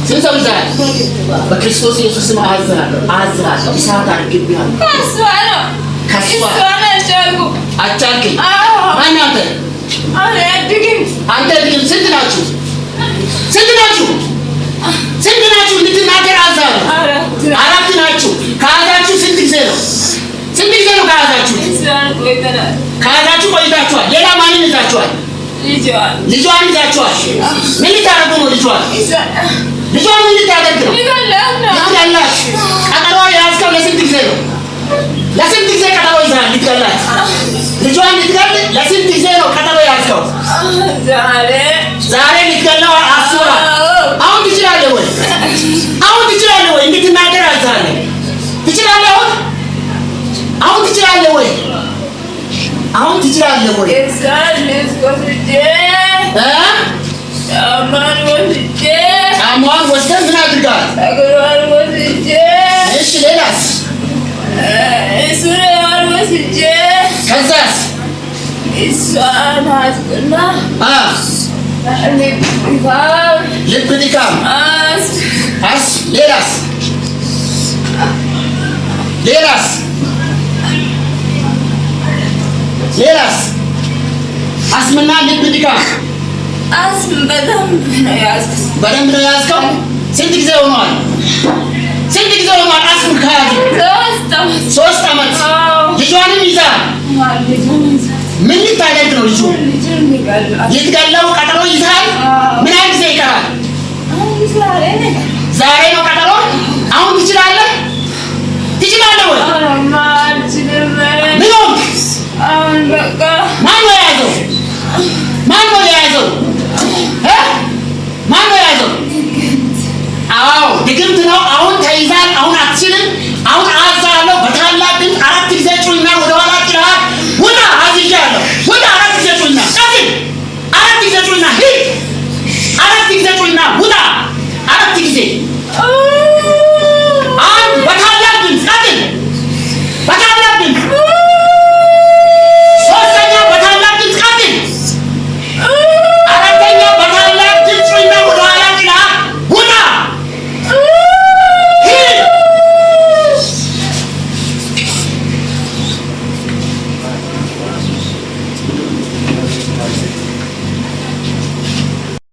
سنسوي زاد بكريستوس يسوع ما أزرع إسحاق أركبيان كسوانا أشاركو أشاركي ما نأتي أنت أديكم سنتناچو لتناجر أزار عرفتناچو كذاچو سنتيزيرو كذاچو كويتاچو ليلا ماني نزاچو ልጇን ይዛችኋል ምን ልታረጉ ነው ልጇን ምን ልታደርግ ነው ይገላል ቀጠሮ ያዝከው ለስንት ጊዜ ነው ለስንት ጊዜ ቀጠሮ ይዛል ልትገላት ልጇን ልትገል ለስንት ጊዜ ነው ቀጠሮ ያዝከው ዛሬ ልትገለው አስበሃል አሁን ትችላለህ ወይ እንድትናገር አዛለሁ ትችላለህ አሁን ትችላለህ ወይ ጫማዋን ወስደህ ምን አድርገሃል? እሺ ሌላስ? ከዛስ? ልብ ድካም ሌላስ አስምና ልብ ድካም በደንብ ነው ያዝከው ስንት ጊዜ ሆኗል አስም ከያዝ 3 ዓመት ልጇንም ይዛል ምን ልታደርግ ነው ልጁ ልትገለው ቀጠሮ ይዛል ምን ያህል ጊዜ ይቀራል ዛሬ ነው ቀጠሮ አሁን ትችላለህ ወይ ምን ሆንክ ማን ነው የያዘው